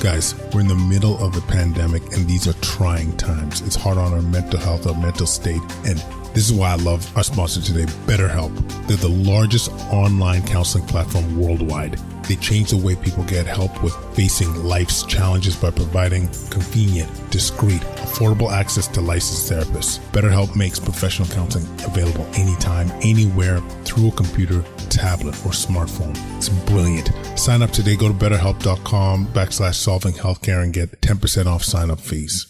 Guys, we're in the middle of a pandemic and these are trying times. It's hard on our mental health, our mental state, and this is why I love our sponsor today, BetterHelp. They're the largest online counseling platform worldwide. They change the way people get help with facing life's challenges by providing convenient, discreet, affordable access to licensed therapists. BetterHelp makes professional counseling available anytime, anywhere, through a computer, tablet, or smartphone. It's brilliant. Sign up today. Go to betterhelp.com/solvinghealthcare and get 10% off sign-up fees.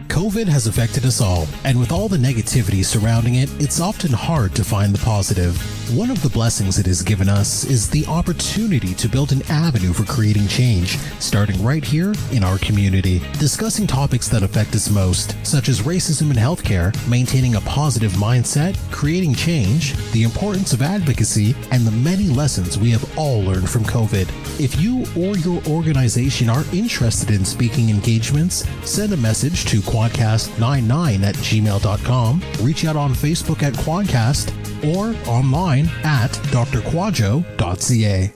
COVID has affected us all, and with all the negativity surrounding it, it's often hard to find the positive. One of the blessings it has given us is the opportunity to build an avenue for creating change, starting right here in our community. Discussing topics that affect us most, such as racism in healthcare, maintaining a positive mindset, creating change, the importance of advocacy, and the many lessons we have all learned from COVID. If you or your organization are interested in speaking engagements, send a message to quadcast99@gmail.com, reach out on Facebook at Quadcast, or online at drkwadwo.ca.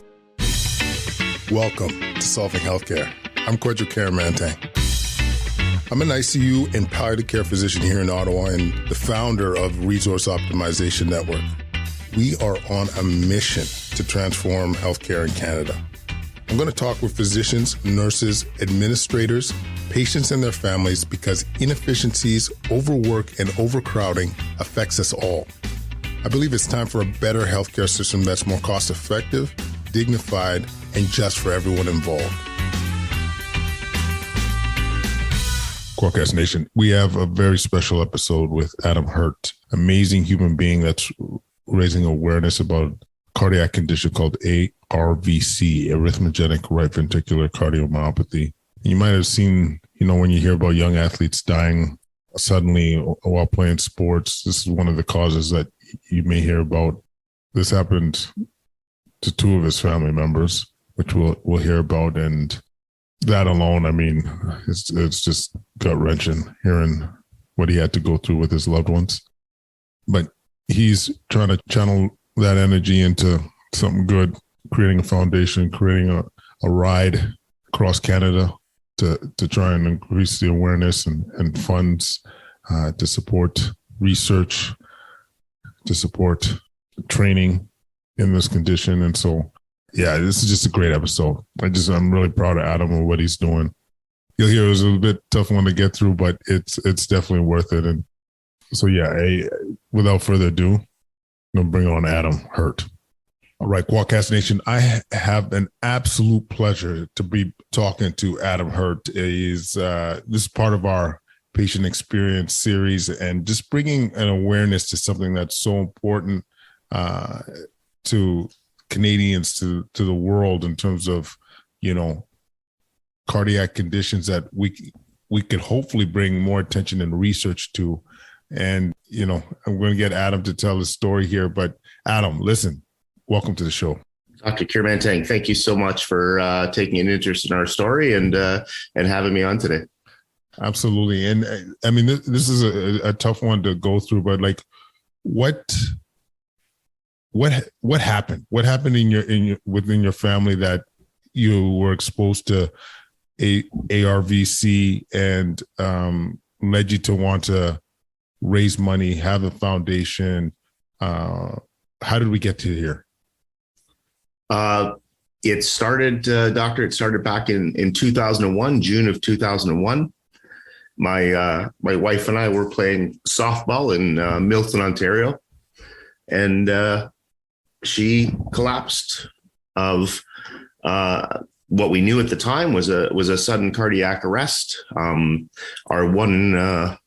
Welcome to Solving Healthcare. I'm Kwadwo Kyeremanteng. I'm an ICU and palliative care physician here in Ottawa and the founder of Resource Optimization Network. We are on a mission to transform healthcare in Canada. I'm going to talk with physicians, nurses, administrators, patients and their families because inefficiencies, overwork, and overcrowding affects us all. I believe it's time for a better healthcare system that's more cost-effective, dignified, and just for everyone involved. Quadcast Nation, we have a very special episode with Adam Hoerdt, amazing human being that's raising awareness about a cardiac condition called ARVC, arrhythmogenic right ventricular cardiomyopathy. You might have seen, when you hear about young athletes dying suddenly while playing sports, this is one of the causes that you may hear about. This happened to two of his family members, which we'll hear about. And that alone, it's just gut-wrenching hearing what he had to go through with his loved ones. But he's trying to channel that energy into something good, creating a foundation, creating a ride across Canada to try and increase the awareness and funds to support research, to support training in this condition. And so, yeah, this is just a great episode. I'm really proud of Adam and what he's doing. You'll hear it was a little bit tough one to get through, but it's definitely worth it. And so, yeah, without further ado, I'm going to bring on Adam Hoerdt. All right, Quadcast Nation, I have an absolute pleasure to be talking to Adam Hoerdt. This is part of our patient experience series and just bringing an awareness to something that's so important to Canadians, to the world in terms of, cardiac conditions that we could hopefully bring more attention and research to. And, I'm going to get Adam to tell his story here. But Adam, listen, welcome to the show. Dr. Kyeremanteng, thank you so much for taking an interest in our story and having me on today. Absolutely. And this is a tough one to go through, but what happened? What happened within your family that you were exposed to ARVC and led you to want to raise money, have a foundation? How did we get to here? It started, Doctor, it started back in 2001, June of 2001. My wife and I were playing softball in Milton, Ontario, and she collapsed of what we knew at the time was a sudden cardiac arrest. Our 1 and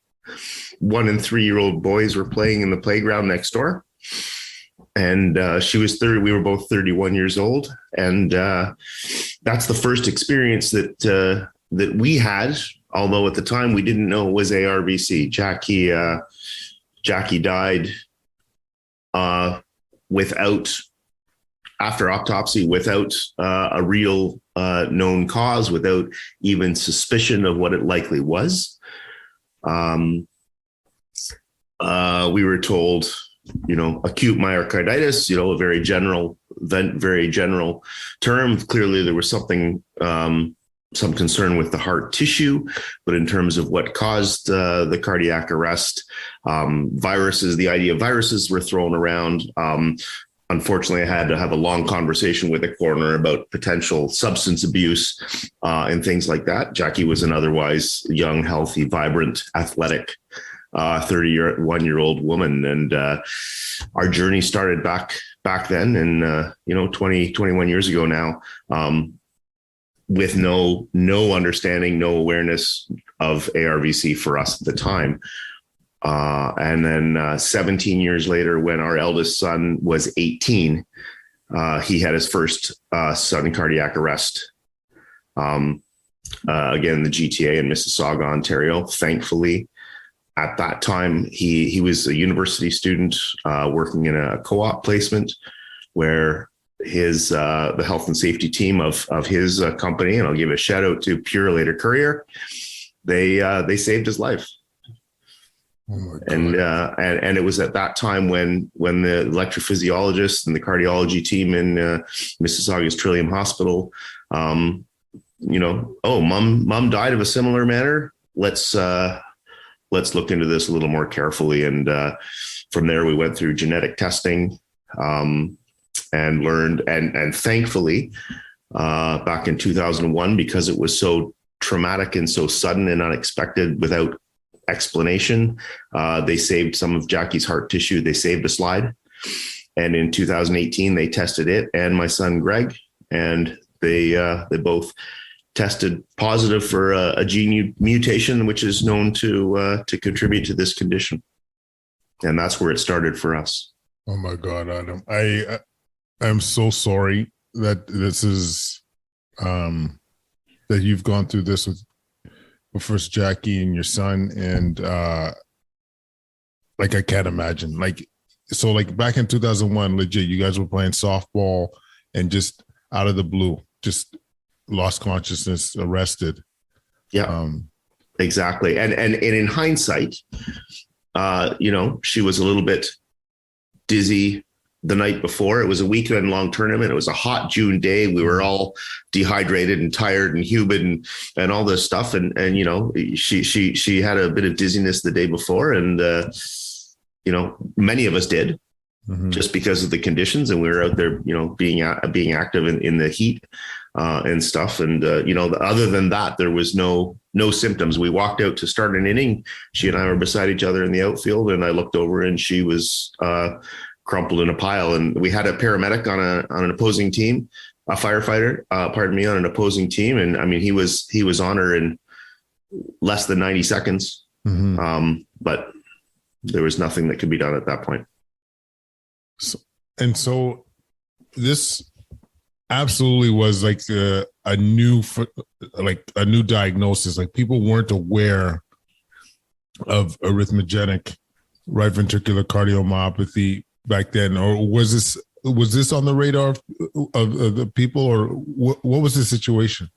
3-year-old boys were playing in the playground next door. And she was 30. We were both 31 years old, and that's the first experience that we had. Although at the time we didn't know it was ARVC. Jackie died after autopsy, without a real known cause, without even suspicion of what it likely was. We were told, acute myocarditis, a very general term. Clearly there was something some concern with the heart tissue, but in terms of what caused the cardiac arrest, viruses, the idea of viruses were thrown around. Unfortunately, I had to have a long conversation with the coroner about potential substance abuse and things like that. Jackie was an otherwise young, healthy, vibrant, athletic 31-year-old woman. And our journey started back then and, 21 years ago now, with no understanding, no awareness of ARVC for us at the time. And then 17 years later, when our eldest son was 18, he had his first sudden cardiac arrest. Again, the GTA in Mississauga, Ontario. Thankfully, at that time, he was a university student working in a co-op placement where the health and safety team of his company, and I'll give a shout out to Purelator Courier, they saved his life. Oh my God. And it was at that time when the electrophysiologist and the cardiology team in Mississauga's Trillium Hospital, mom died of a similar manner. Let's look into this a little more carefully. And from there, we went through genetic testing and learned, and thankfully, back in 2001, because it was so traumatic and so sudden and unexpected without explanation, they saved some of Jackie's heart tissue. They saved a slide. And in 2018, they tested it and my son, Greg, and they both tested positive for a gene mutation, which is known to contribute to this condition. And that's where it started for us. Oh my God, Adam. I'm so sorry that this is, that you've gone through this with first Jackie and your son. And I can't imagine, back in 2001, legit, you guys were playing softball and just out of the blue, just lost consciousness, arrested. Yeah, exactly. And in hindsight, she was a little bit dizzy the night before. It was a weekend long tournament. It was a hot June day. We were all dehydrated and tired and humid and all this stuff. And she had a bit of dizziness the day before. And, many of us did, just because of the conditions. And we were out there, being active in the heat and stuff. And, other than that, there was no symptoms. We walked out to start an inning. She and I were beside each other in the outfield, and I looked over and she was crumpled in a pile. And we had a paramedic on an opposing team, a firefighter, on an opposing team. And I mean, he was on her in less than 90 seconds. But there was nothing that could be done at that point. So this absolutely was like a new diagnosis. Like, people weren't aware of arrhythmogenic right ventricular cardiomyopathy back then, or was this on the radar of the people, or what was the situation?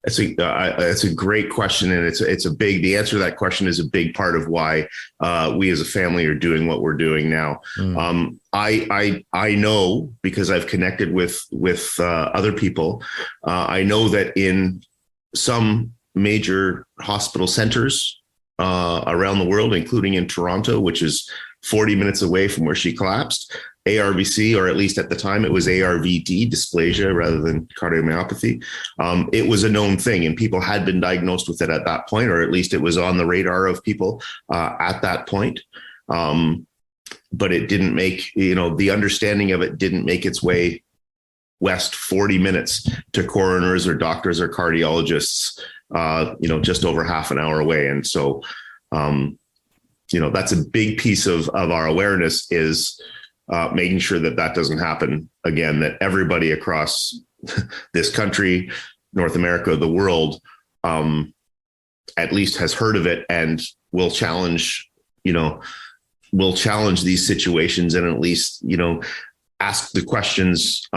It's a great question, and the answer to that question is a big part of why we as a family are doing what we're doing now. I know, because I've connected with other people. I know that in some major hospital centers around the world, including in Toronto, which is 40 minutes away from where she collapsed, ARVC, or at least at the time it was ARVD, dysplasia rather than cardiomyopathy. It was a known thing, and people had been diagnosed with it at that point, or at least it was on the radar of people at that point. But it didn't make, the understanding of it didn't make its way west 40 minutes to coroners or doctors or cardiologists, just over half an hour away. And so, that's a big piece of our awareness, is making sure that doesn't happen again, that everybody across this country, North America, the world, at least has heard of it and will challenge these situations, and at least, ask the questions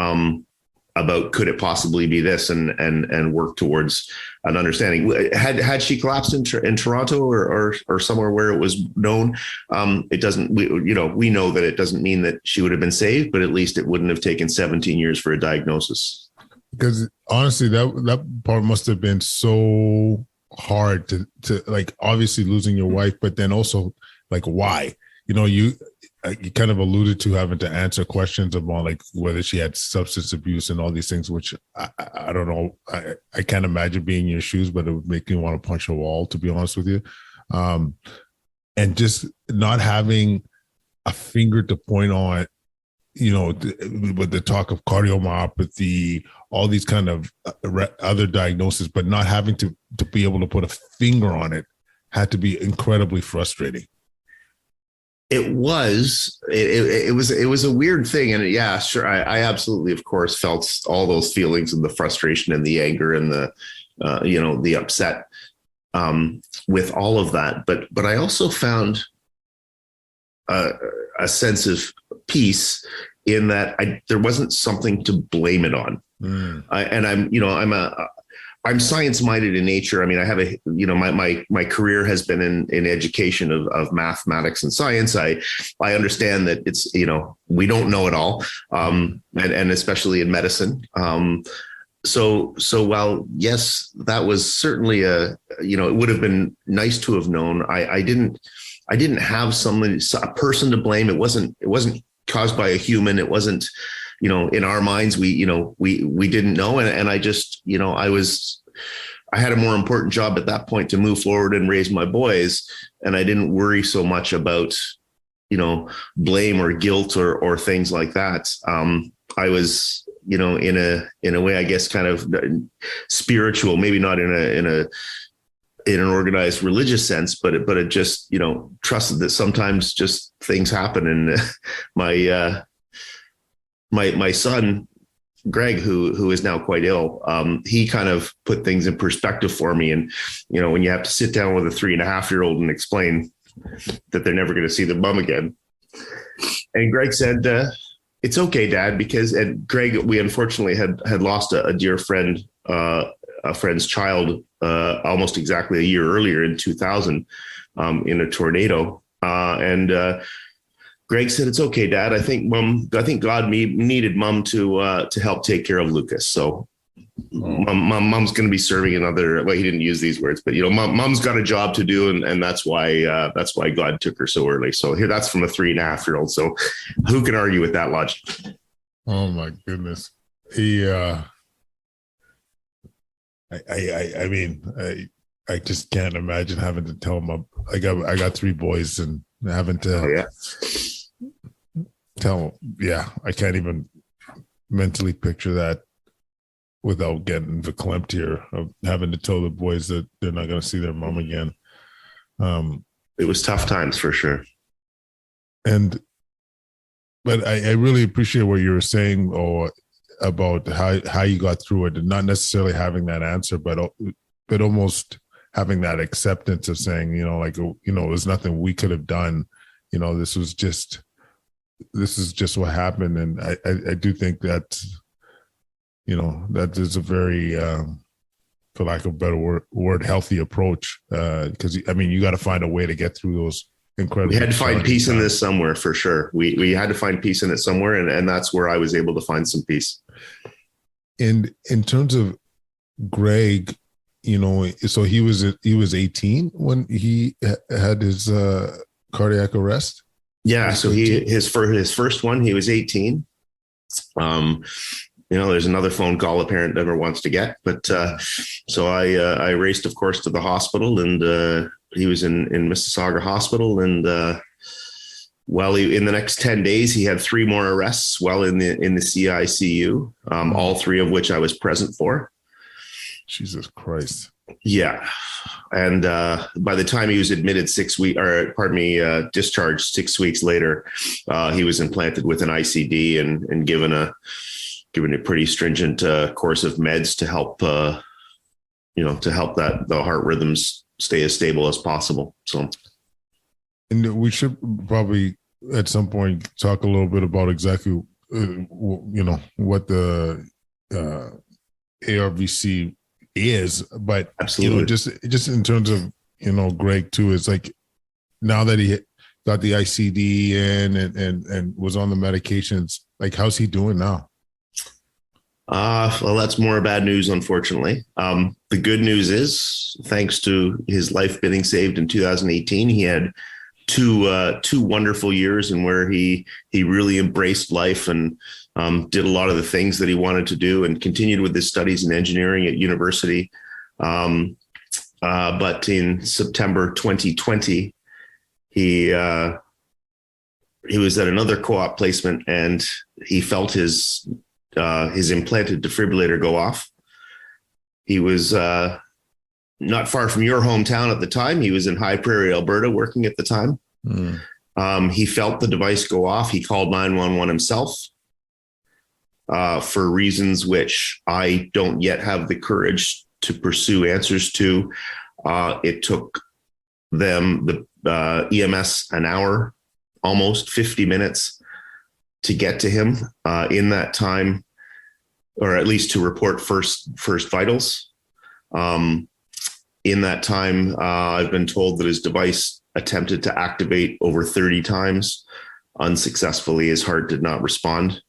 about, could it possibly be this, and work towards an understanding. Had she collapsed in Toronto or somewhere where it was known, it doesn't, we know that it doesn't mean that she would have been saved, but at least it wouldn't have taken 17 years for a diagnosis. Because honestly, that part must have been so hard to like, obviously losing your wife, but then also like, why? You kind of alluded to having to answer questions about like whether she had substance abuse and all these things, which I don't know. I can't imagine being in your shoes, but it would make me want to punch a wall, to be honest with you. And just not having a finger to point on, with the talk of cardiomyopathy, all these kind of other diagnoses, but not having to be able to put a finger on it had to be incredibly frustrating. It was a weird thing. And yeah, sure. I absolutely, of course, felt all those feelings and the frustration and the anger and the upset with all of that. But I also found a sense of peace in that there wasn't something to blame it on. I'm science-minded in nature. I mean, I have my career has been in education of mathematics and science. I understand that it's, we don't know it all. And especially in medicine. So while, yes, that was certainly it would have been nice to have known. I didn't have a person to blame. It wasn't caused by a human. It wasn't, in our minds, we didn't know. And I just, I had a more important job at that point to move forward and raise my boys. And I didn't worry so much about, blame or guilt or things like that. I was, in a way, I guess, kind of spiritual, maybe not in an organized religious sense, but it just, trusted that sometimes just things happen. And my son, Greg, who is now quite ill, he kind of put things in perspective for me. And, when you have to sit down with a 3.5-year-old and explain that they're never going to see their mom again. And Greg said, it's okay, Dad, and Greg, we unfortunately had lost a dear friend, a friend's child, almost exactly a year earlier in 2000, in a tornado. Greg said, it's okay, Dad. I think God needed Mom to help take care of Lucas. So Mom's going to be serving another, well, he didn't use these words, but Mom's got a job to do. And that's why God took her so early. So here, that's from a 3.5-year-old. So who can argue with that logic? Oh my goodness. I just can't imagine having to tell them I got 3 boys and having to tell. Yeah, I can't even mentally picture that without getting verklempt here of having to tell the boys that they're not going to see their mom again. It was tough times for sure. But I really appreciate what you were saying about how you got through it, and not necessarily having that answer, but almost having that acceptance of saying, there's nothing we could have done. This is just what happened. And I do think that, that is a very, for lack of a better word, healthy approach. Because you got to find a way to get through those incredible. We had to find peace in this somewhere, for sure. We had to find peace in it somewhere, and that's where I was able to find some peace. And in terms of Greg, so he was 18 when he had his cardiac arrest. Yeah. So his first one, he was 18. There's another phone call a parent never wants to get, but so I raced, of course, to the hospital, and he was in Mississauga Hospital, and in the next 10 days, he had 3 more arrests while in the CICU, all 3 of which I was present for. Jesus Christ. Yeah. And by the time he was admitted discharged 6 weeks later, he was implanted with an ICD and given a pretty stringent course of meds to help, the heart rhythms stay as stable as possible. So. And we should probably at some point talk a little bit about exactly, what the ARVC is, but absolutely, just in terms of Greg too, is like now that he got the ICD in and was on the medications, like how's he doing now? Well, that's more bad news, unfortunately. The good news is, thanks to his life being saved in 2018, he had two wonderful years in where he really embraced life and did a lot of the things that he wanted to do, and continued with his studies in engineering at university. But in September 2020, he was at another co-op placement, and he felt his implanted defibrillator go off. He was not far from your hometown at the time. He was in High Prairie, Alberta, working at the time. He felt the device go off. He called 911 himself for reasons which I don't yet have the courage to pursue answers to. It took them, the EMS, an hour, almost 50 minutes to get to him in that time, or at least to report first vitals. In that time, I've been told that his device attempted to activate over 30 times unsuccessfully. His heart did not respond,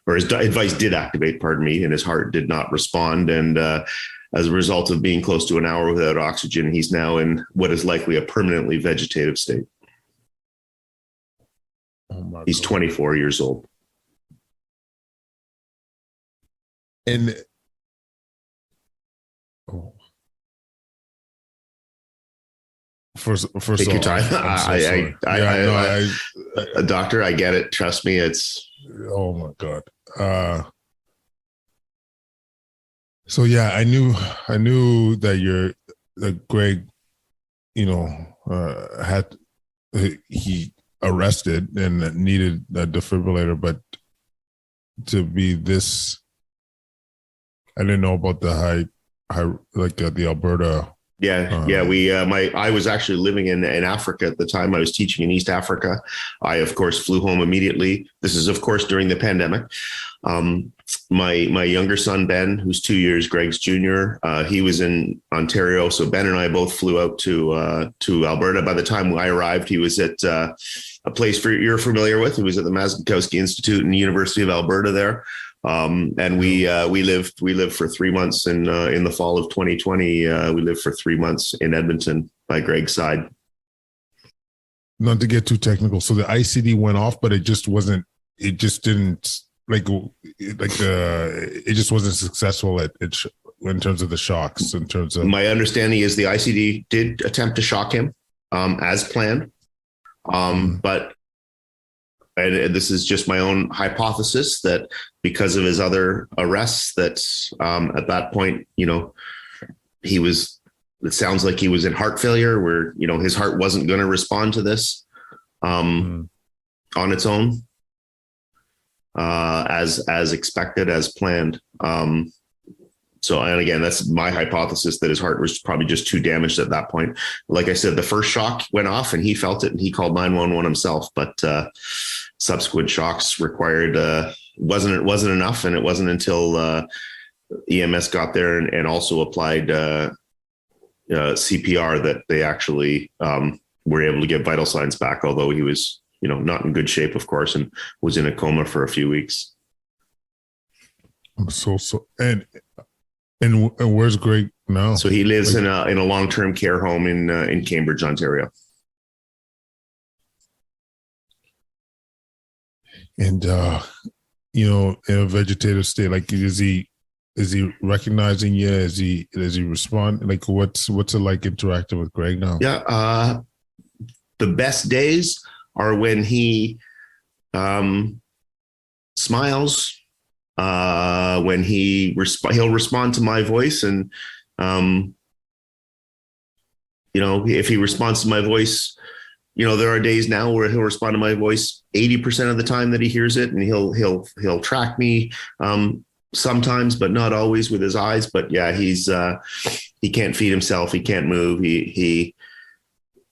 or his device did activate, pardon me, and his heart did not respond. And as a result of being close to an hour without oxygen, he's now in what is likely a permanently vegetative state. Oh, he's 24 years old. And first take your time. Doctor, I get it. Trust me. It's, oh my God. So yeah, I knew that Greg, had he arrested and needed a defibrillator, but to be this, I didn't know about the high the Alberta. I was actually living in Africa at the time. I was teaching in East Africa. I, of course, flew home immediately. This is, of course, during the pandemic. My younger son, Ben, who's 2 years, Greg's junior, he was in Ontario. So Ben and I both flew out to Alberta. By the time I arrived, he was at a place you're familiar with. He was at the Mazatkowski Institute in the University of Alberta there. And we lived for 3 months in the fall of 2020. We lived for 3 months in Edmonton by Greg's side. Not to get too technical. So the ICD went off, but it just wasn't successful in terms of the shocks, in terms of. My understanding is the ICD did attempt to shock him, as planned. But, and this is just my own hypothesis, that because of his other arrests, that at that point, it sounds like he was in heart failure, where, his heart wasn't going to respond to this on its own, as expected, as planned. So, and again, that's my hypothesis, that his heart was probably just too damaged at that point. Like I said, the first shock went off and he felt it and he called 911 himself, but subsequent shocks required, wasn't enough. And it wasn't until EMS got there and also applied CPR that they actually were able to get vital signs back, although he was, not in good shape, of course, and was in a coma for a few weeks. And where's Greg now? So he lives in a long-term care home in Cambridge, Ontario. And in a vegetative state, like, is he recognizing you? Is he respond? Like, what's it like interacting with Greg now? Yeah, the best days are when he smiles. When he'll respond to my voice, and if he responds to my voice, there are days now where he'll respond to my voice 80% of the time that he hears it, and he'll track me sometimes, but not always, with his eyes. But yeah, he can't feed himself, he can't move,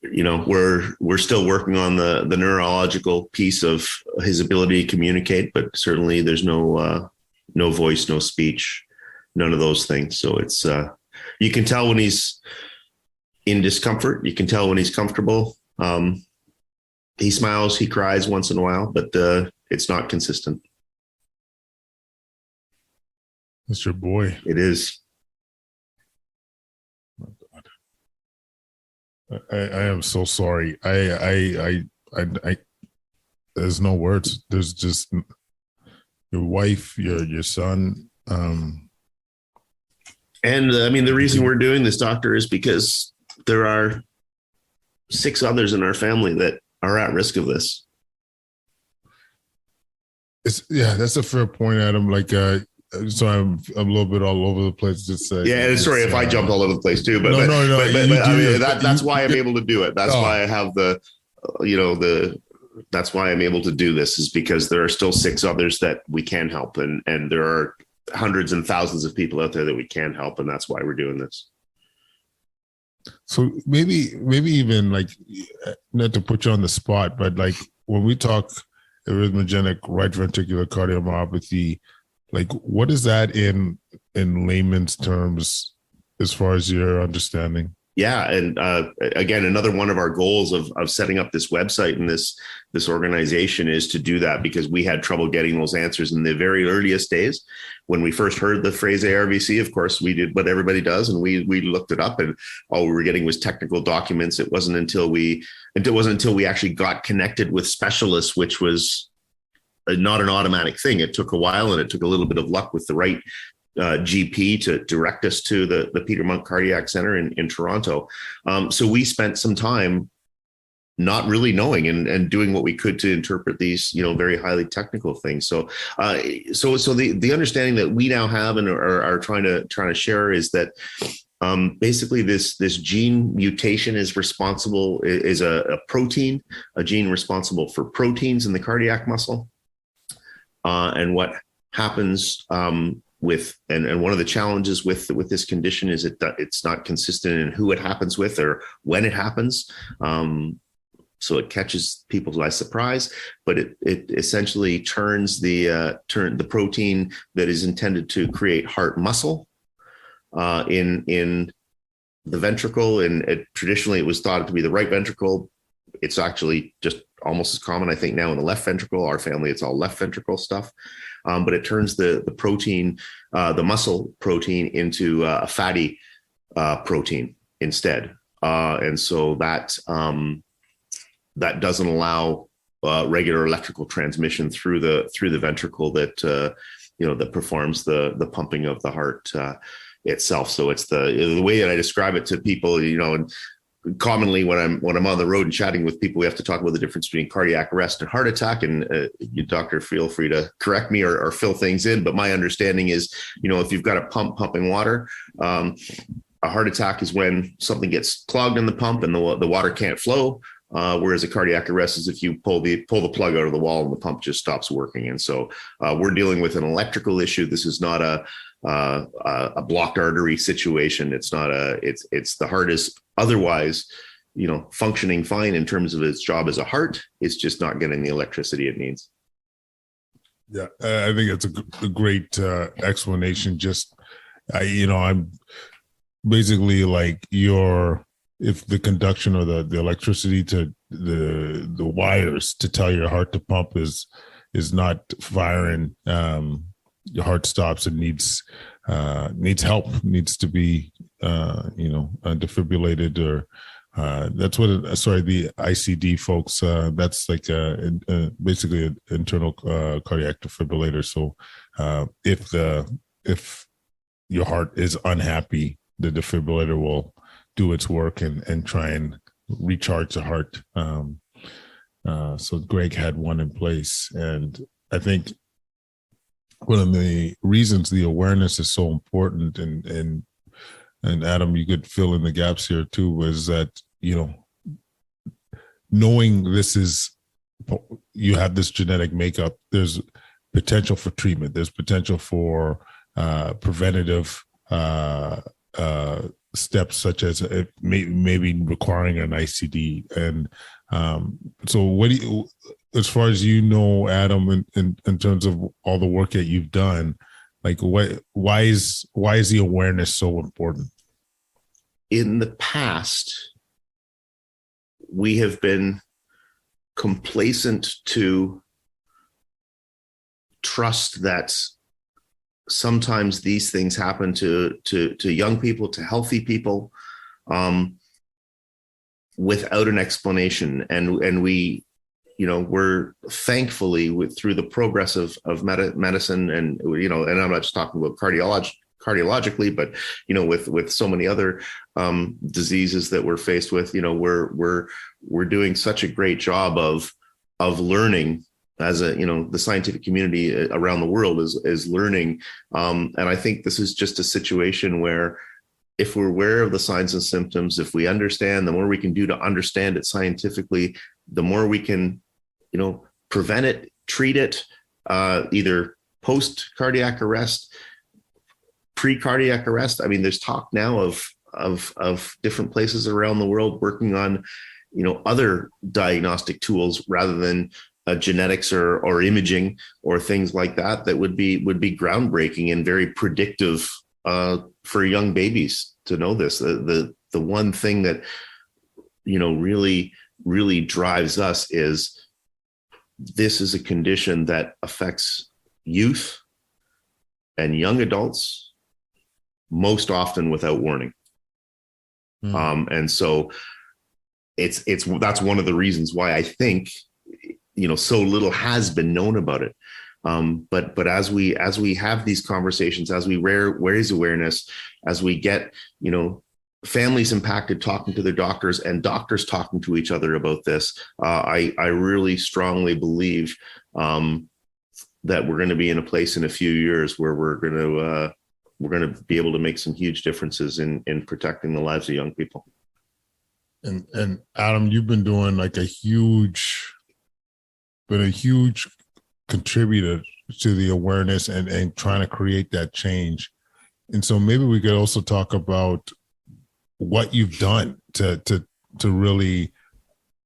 we're still working on the neurological piece of his ability to communicate, but certainly there's no voice, no speech, none of those things. So it's, you can tell when he's in discomfort. You can tell when he's comfortable. He smiles, he cries once in a while, but it's not consistent. It's your boy. It is. I am so sorry. I there's no words. There's just your wife, your son. And I mean, the reason we're doing this, doctor, is because there are 6 others in our family that are at risk of this. That's a fair point, Adam. Like, so I'm a little bit all over the place. Just sorry if I jumped all over the place too, but no. I mean, that's why I'm able to do it. That's why I have that's why I'm able to do this, is because there are still 6 others that we can help, and there are hundreds and thousands of people out there that we can help, and that's why we're doing this. So maybe even, like, not to put you on the spot, but like when we talk arrhythmogenic right ventricular cardiomyopathy, like, what is that in layman's terms, as far as your understanding? Yeah. And again, another one of our goals of setting up this website and this organization is to do that, because we had trouble getting those answers in the very earliest days. When we first heard the phrase ARVC, of course, we did what everybody does, and we looked it up, and all we were getting was technical documents. It wasn't until we actually got connected with specialists, which was not an automatic thing. It took a while, and it took a little bit of luck with the right GP to direct us to the Peter Munk Cardiac Center in Toronto. So we spent some time not really knowing and doing what we could to interpret these, very highly technical things. So the understanding that we now have and are trying to share is that basically this gene mutation is a protein, a gene responsible for proteins in the cardiac muscle. And what happens and one of the challenges with this condition is that it's not consistent in who it happens with or when it happens. So it catches people by surprise, but it essentially turns the protein that is intended to create heart muscle in the ventricle. And traditionally it was thought to be the right ventricle. It's actually just almost as common, I think, now in the left ventricle. Our family, it's all left ventricle stuff. But it turns the protein, the muscle protein, into a fatty protein instead. And so that doesn't allow regular electrical transmission through the ventricle that performs the pumping of the heart itself. So it's the way that I describe it to people, and commonly when I'm on the road and chatting with people, we have to talk about the difference between cardiac arrest and heart attack. And you, doctor, feel free to correct me or fill things in. But my understanding is, if you've got a pump pumping water, a heart attack is when something gets clogged in the pump and the water can't flow. Whereas a cardiac arrest is if you pull the plug out of the wall and the pump just stops working. And so we're dealing with an electrical issue. This is not a blocked artery situation. It's not it's the heart is otherwise, functioning fine in terms of its job as a heart. It's just not getting the electricity it needs. Yeah, I think it's a great explanation. Just, I'm basically like if the conduction or the electricity to the wires to tell your heart to pump is not firing, your heart stops and needs help, needs to be defibrillated, or that's what the ICD folks, that's like basically an internal cardiac defibrillator. So if your heart is unhappy, the defibrillator will do its work and try and recharge the heart. So Greg had one in place, and I think one of the reasons the awareness is so important, and Adam, you could fill in the gaps here too, was that, knowing you have this genetic makeup, there's potential for treatment, there's potential for preventative steps, such as maybe requiring an ICD. And so what do you, as far as Adam, in terms of all the work that you've done, like why is the awareness so important? In the past, we have been complacent to trust that sometimes these things happen to young people, to healthy people, without an explanation. And we, we're thankfully through the progress of medicine, and, and I'm not just talking about cardiologically, but, with so many other diseases that we're faced with, we're doing such a great job of learning as the scientific community around the world is learning. And I think this is just a situation where, if we're aware of the signs and symptoms, if we understand, the more we can do to understand it scientifically, the more we can, prevent it, treat it, either post cardiac arrest, pre-cardiac arrest. I mean, there's talk now of different places around the world working on, other diagnostic tools rather than genetics or imaging or things like that would be groundbreaking and very predictive for young babies to know this. The one thing that, really drives us is this is a condition that affects youth and young adults most often without warning. And so that's one of the reasons why I think, so little has been known about it. But as we have these conversations, as we raise awareness, as we get, families impacted talking to their doctors and doctors talking to each other about this, I really strongly believe that we're going to be in a place in a few years where we're going to be able to make some huge differences in protecting the lives of young people. And Adam, you've been doing like a huge contributor to the awareness and trying to create that change. And so maybe we could also talk about what you've done to really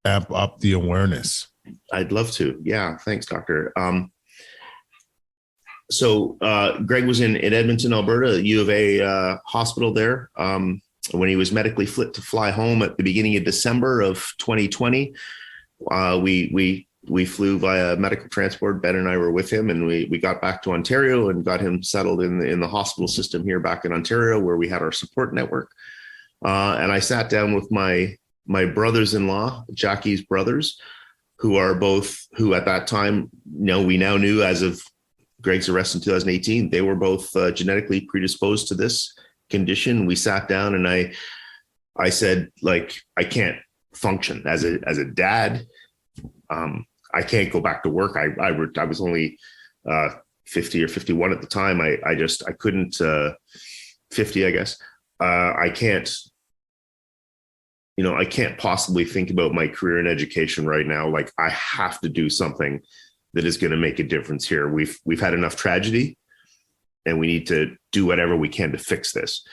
amp up the awareness. I'd love to. Yeah. Thanks, Doctor. So Greg was in Edmonton, Alberta, U of A hospital there. When he was medically fit to fly home at the beginning of December of 2020, we flew via medical transport. Ben and I were with him, and we got back to Ontario and got him settled in the hospital system here back in Ontario, where we had our support network. And I sat down with my brothers-in-law, Jackie's brothers, who at that time, we now knew, as of Greg's arrest in 2018, they were both genetically predisposed to this condition. We sat down and I said, I can't function as a dad. I can't go back to work. I was only 50 or 51 at the time. I couldn't 50, I guess. I can't possibly think about my career in education right now. I have to do something that is going to make a difference here. We've had enough tragedy, and we need to do whatever we can to fix this.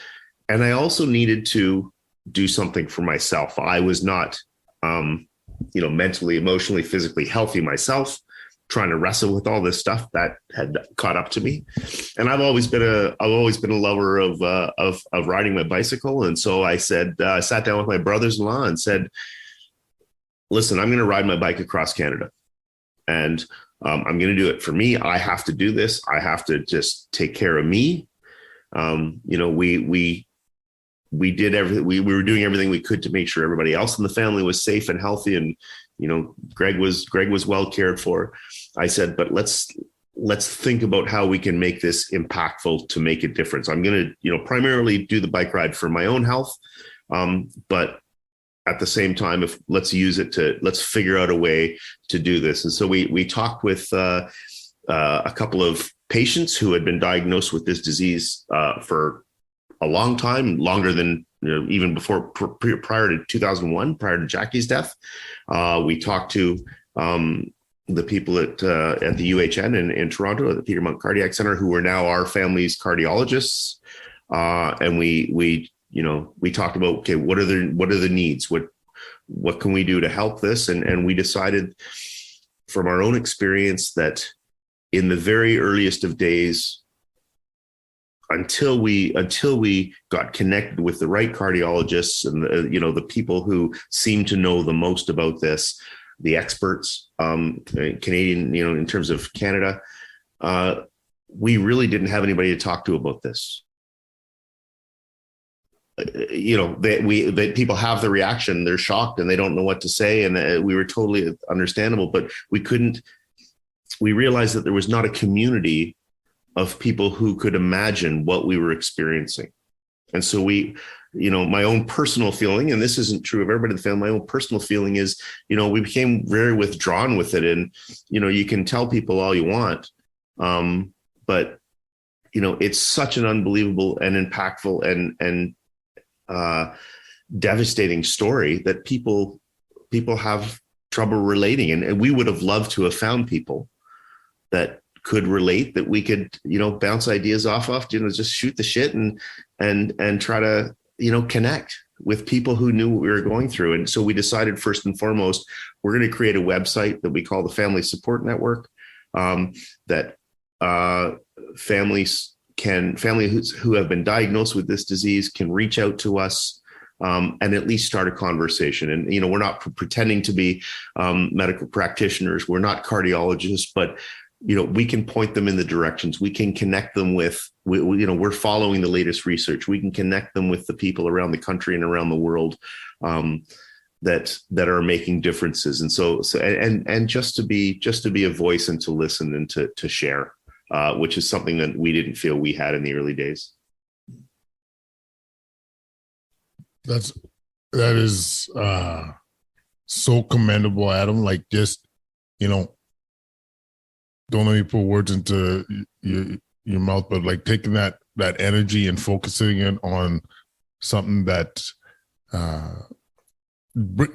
And I also needed to do something for myself. I was not, mentally, emotionally, physically healthy myself, trying to wrestle with all this stuff that had caught up to me. And I've always been a lover of riding my bicycle. And so I said, I sat down with my brothers-in-law and said, listen, I'm going to ride my bike across Canada, and I'm going to do it for me. I have to do this. I have to just take care of me. We did everything. We were doing everything we could to make sure everybody else in the family was safe and healthy. And, Greg was well cared for. I said, but let's think about how we can make this impactful to make a difference. I'm going to, primarily do the bike ride for my own health. But at the same time, let's figure out a way to do this. And so we talked with a couple of patients who had been diagnosed with this disease for a long time, longer than even before, prior to 2001, prior to Jackie's death. We talked to the people at the UHN in Toronto, at the Peter Munk Cardiac Center, who are now our family's cardiologists, and we talked about, okay, what are the needs? What can we do to help this? And we decided from our own experience that in the very earliest of days, until we got connected with the right cardiologists and the people who seem to know the most about this, the experts, Canadian, in terms of Canada, we really didn't have anybody to talk to about this. That people have the reaction, they're shocked and they don't know what to say. And we were totally understandable, but we realized that there was not a community of people who could imagine what we were experiencing. And so my own personal feeling, and this isn't true of everybody in the family, my own personal feeling is, we became very withdrawn with it. And, you can tell people all you want, but, it's such an unbelievable and impactful and devastating story that people have trouble relating. And we would have loved to have found people that could relate, that we could, bounce ideas off of, just shoot the shit and try to, connect with people who knew what we were going through. And so we decided, first and foremost, we're going to create a website that we call the Family Support Network, that families who have been diagnosed with this disease can reach out to us and at least start a conversation. And, we're not pretending to be medical practitioners. We're not cardiologists, but, we can point them in the directions. We can connect them with, we're following the latest research. We can connect them with the people around the country and around the world that are making differences. And so just to be a voice and to listen and to share. Which is something that we didn't feel we had in the early days. That is so commendable, Adam. Like, just, don't let me put words into your mouth, but like taking that energy and focusing it on something that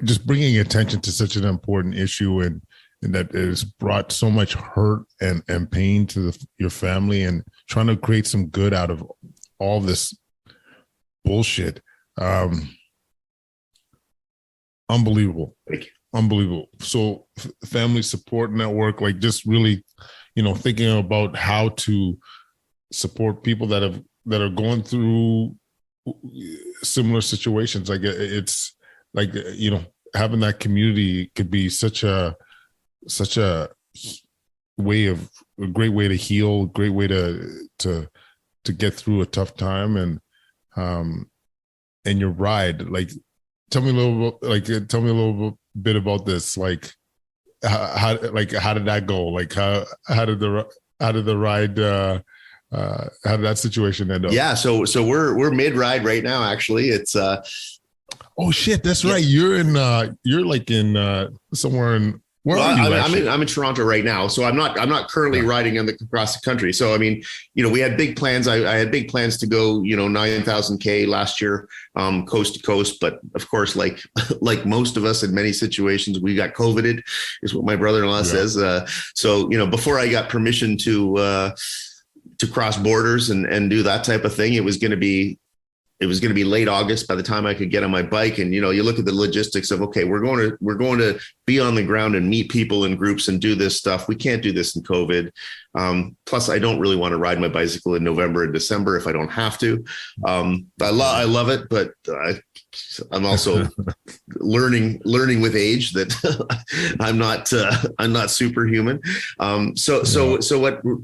just bringing attention to such an important issue and that has brought so much hurt and pain to your family, and trying to create some good out of all this bullshit. Unbelievable. Thank you. Unbelievable. So Family Support Network, like, just really, thinking about how to support people that are going through similar situations. Like, it's like, having that community could be such a great way to heal, great way to get through a tough time. And your ride, like, tell me a little bit about this. Like, how did that go? Like, how did the ride, how did that situation end up? Yeah. So we're mid-ride right now. Actually, it's, oh shit. That's right. You're in somewhere in, where are you? I'm in Toronto right now, so I'm not currently riding across the country. So I mean, we had big plans. I had big plans to go, 9,000 K last year, coast to coast. But of course, like most of us in many situations, we got COVIDed, is what my brother-in-law says. So before I got permission to cross borders and do that type of thing, it was going to be late August by the time I could get on my bike. And, you look at the logistics of, okay, we're going to be on the ground and meet people in groups and do this stuff. We can't do this in COVID. Plus, I don't really want to ride my bicycle in November and December if I don't have to. I love it, but I'm also learning with age that I'm not superhuman. So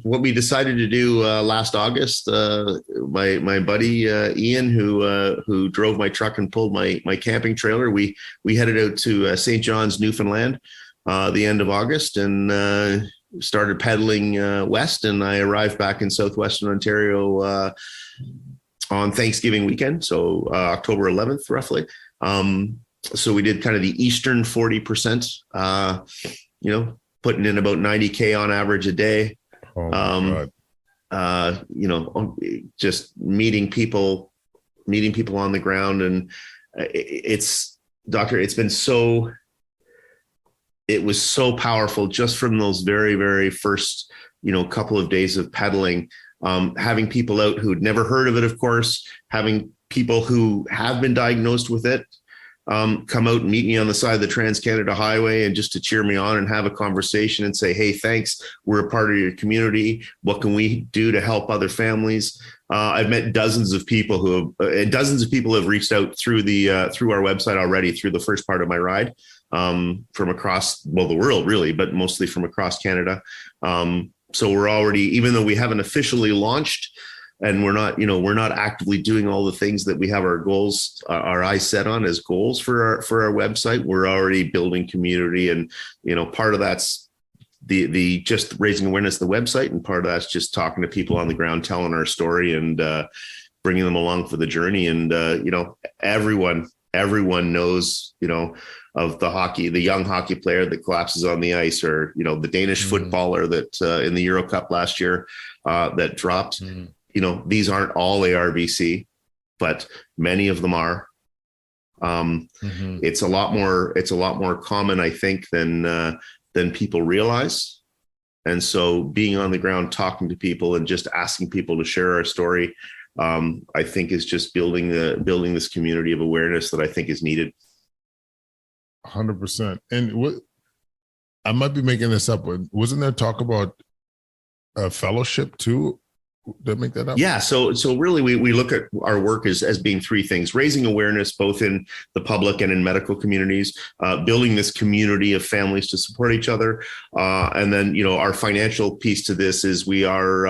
what we decided to do last August, my buddy Ian, who drove my truck and pulled my camping trailer, we headed out to St. John's, Newfoundland, the end of August, and started pedaling west. And I arrived back in southwestern Ontario on Thanksgiving weekend, so October 11th, roughly. So we did kind of the eastern 40%, putting in about 90K on average a day. Oh my God. Just meeting people on the ground. And it was so powerful just from those very, very first, couple of days of pedaling. Having people out who'd never heard of it, of course, having people who have been diagnosed with it come out and meet me on the side of the Trans-Canada Highway, and just to cheer me on and have a conversation and say, hey, thanks, we're a part of your community. What can we do to help other families? I've met dozens of people who have reached out through our website already, through the first part of my ride, from across, the world really, but mostly from across Canada. So we're already, even though we haven't officially launched, and we're not actively doing all the things that we have our goals, our eyes set on as goals for our website. We're already building community, and part of that's the just raising awareness of the website, and part of that's just talking to people on the ground, telling our story, and bringing them along for the journey. And everyone knows of the young hockey player that collapses on the ice, or the Danish footballer that in the Euro Cup last year that dropped. These aren't all ARVC, but many of them are. It's a lot more common, I think, than people realize. And so being on the ground, talking to people, and just asking people to share our story, I think is just building this community of awareness that I think is needed. 100%. And I might be making this up, but wasn't there talk about a fellowship too? Did I make that up? Yeah. So really, we look at our work as being three things: raising awareness both in the public and in medical communities, building this community of families to support each other, and then our financial piece to this is we are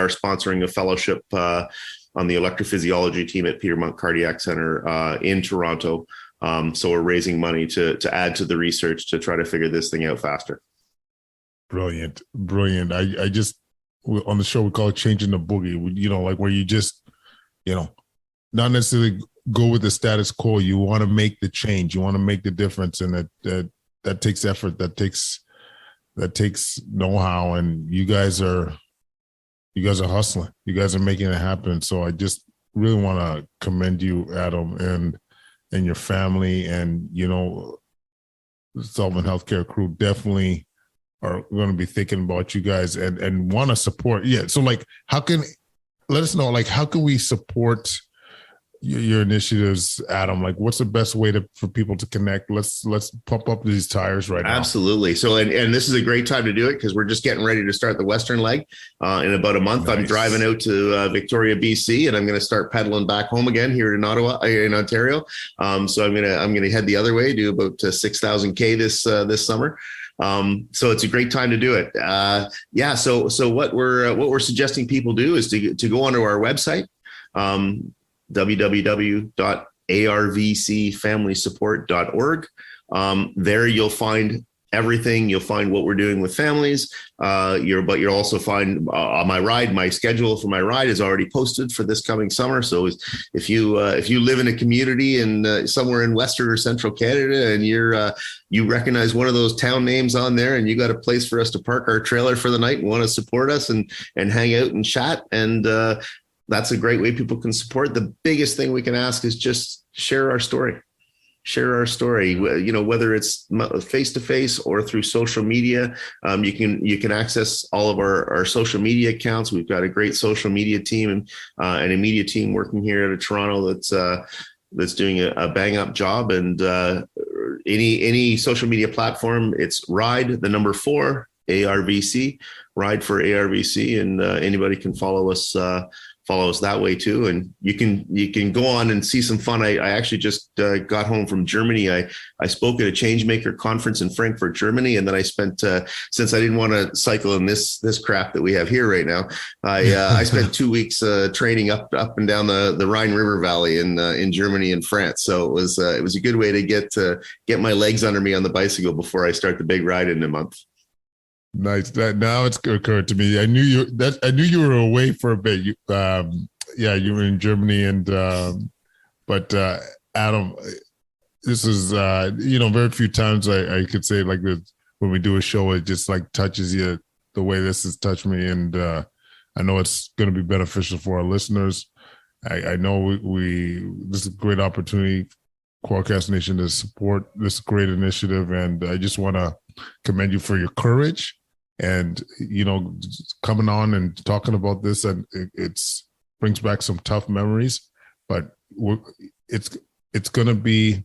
sponsoring a fellowship on the electrophysiology team at Peter Munk Cardiac Center in Toronto. So we're raising money to add to the research to try to figure this thing out faster. Brilliant. I just, on the show, we call it changing the boogie, like where you just, not necessarily go with the status quo. You want to make the change. You want to make the difference. And that takes effort. That takes know-how. And you guys are hustling. You guys are making it happen. So I just really want to commend you, Adam, and your family, and, the Sullivan Healthcare crew definitely are going to be thinking about you guys and want to support. Yeah. So let us know, how can we support your initiatives, Adam? What's the best way for people to connect? Let's pump up these tires right now. Absolutely. So, and this is a great time to do it because we're just getting ready to start the Western leg in about a month. Nice. I'm driving out to Victoria, BC, and I'm going to start pedaling back home again here in Ontario. So I'm going to head the other way, do about 6,000 K this summer. So it's a great time to do it. So what we're suggesting people do is to go onto our website, www.arvcfamilysupport.org. There you'll find everything. You'll find what we're doing with families. You'll also find my schedule for my ride is already posted for this coming summer. So if you live in a community in somewhere in Western or Central Canada, and you recognize one of those town names on there, and you got a place for us to park our trailer for the night and want to support us and hang out and chat, and that's a great way people can support. The biggest thing we can ask is just share our story. Whether it's face-to-face or through social media. You can access all of our social media accounts. We've got a great social media team and a media team working here out of Toronto that's doing a bang up job. And any social media platform, it's Ride 4 ARVC, Ride for ARVC, and anybody can follow us that way too. And you can go on and see some fun. I actually just got home from Germany. I spoke at a Changemaker conference in Frankfurt, Germany. And then I spent, since I didn't want to cycle in this crap that we have here right now, I spent 2 weeks training up and down the Rhine River Valley in Germany and France. So it was a good way to get my legs under me on the bicycle before I start the big ride in a month. Nice. Now it's occurred to me. I knew you were away for a bit. You were in Germany, and but Adam, this is very few times I could say like this when we do a show, it just touches you the way this has touched me, and I know it's going to be beneficial for our listeners. I know this is a great opportunity, Kwadcast Nation, to support this great initiative, and I just want to commend you for your courage. And, coming on and talking about this, and it's brings back some tough memories, but it's going to be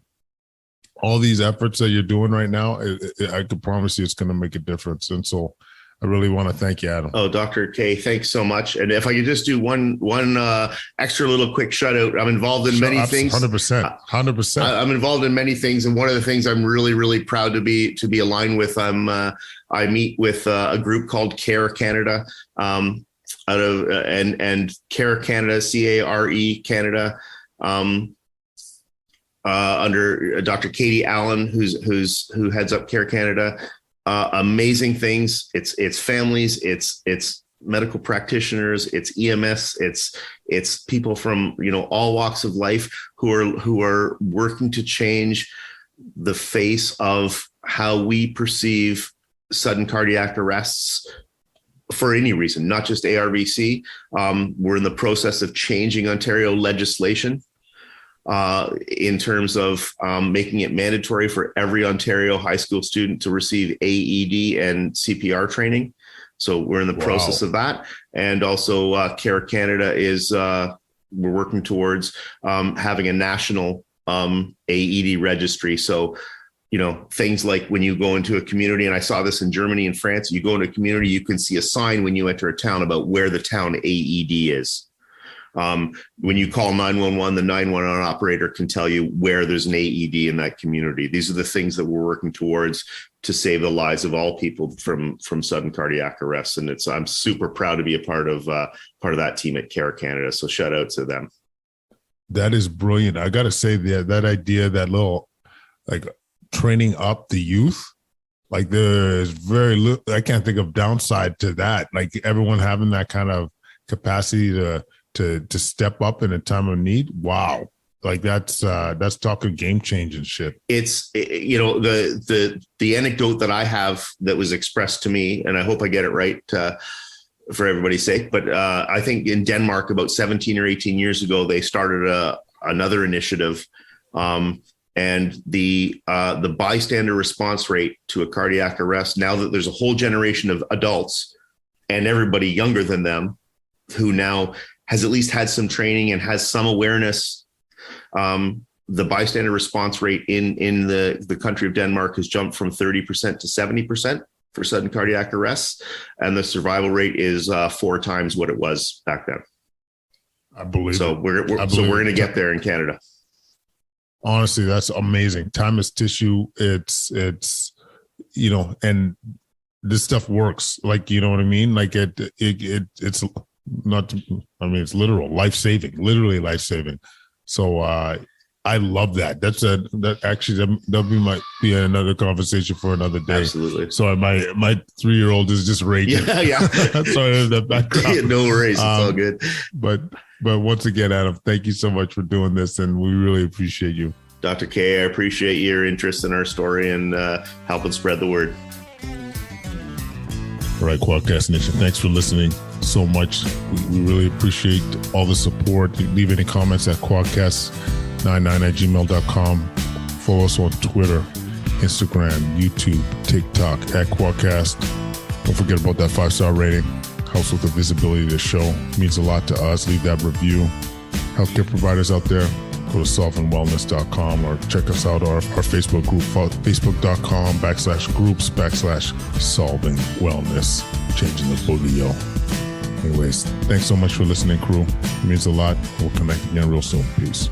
all these efforts that you're doing right now. I can promise you it's going to make a difference. And so I really want to thank you, Adam. Oh, Dr. K, thanks so much. And if I could just do one extra little quick shout out, I'm involved in many things. 100%. I'm involved in many things, and one of the things I'm really, really proud to be aligned with. I meet with a group called Care Canada, and Care Canada, CARE Canada, under Dr. Katie Allen, who heads up Care Canada. Amazing things. It's families, it's medical practitioners, it's EMS, it's people from, all walks of life who are working to change the face of how we perceive sudden cardiac arrests for any reason, not just ARVC. We're in the process of changing Ontario legislation in terms of making it mandatory for every Ontario high school student to receive AED and CPR training. So we're in the process of that. And also Care Canada is, we're working towards having a national AED registry. So, things like when you go into a community, and I saw this in Germany and France, you go into a community, you can see a sign when you enter a town about where the town AED is. When you call 911, the 911 operator can tell you where there's an AED in that community. These are the things that we're working towards to save the lives of all people from sudden cardiac arrests. And I'm super proud to be a part of that team at Care Canada. So shout out to them. That is brilliant. I got to say that idea, that little training up the youth, there's very little, I can't think of downside to that. Everyone having that kind of capacity to step up in a time of need. Wow. That's talking game changing shit. It's, the anecdote that I have that was expressed to me, and I hope I get it right for everybody's sake, but I think in Denmark about 17 or 18 years ago, they started another initiative, and the bystander response rate to a cardiac arrest, now that there's a whole generation of adults and everybody younger than them who now has at least had some training and has some awareness. The bystander response rate in the country of Denmark has jumped from 30% to 70% for sudden cardiac arrests. And the survival rate is 4 times what it was back then. I believe so. We're going to get there in Canada. Honestly, that's amazing. Time is tissue. It's, and this stuff works. You know what I mean? It's not, it's literal, literally life-saving. So I love that. That might be another conversation for another day. Absolutely. So my 3-year-old is just raging. Yeah. Sorry in the background. No worries. It's all good. But once again, Adam, thank you so much for doing this, and we really appreciate you. Dr. K, I appreciate your interest in our story and helping spread the word. All right, Quadcast Nation, thanks for listening so much. We really appreciate all the support. Leave any comments at quadcast99@gmail.com. Follow us on Twitter, Instagram, YouTube, TikTok at Quadcast. Don't forget about that 5-star rating. Helps with the visibility of the show. It means a lot to us. Leave that review. Healthcare providers out there, go to solvingwellness.com or check us out our Facebook group, facebook.com/groups/solvingwellness. Changing the boogie, yo. Anyways, thanks so much for listening, crew. It means a lot. We'll connect again real soon. Peace.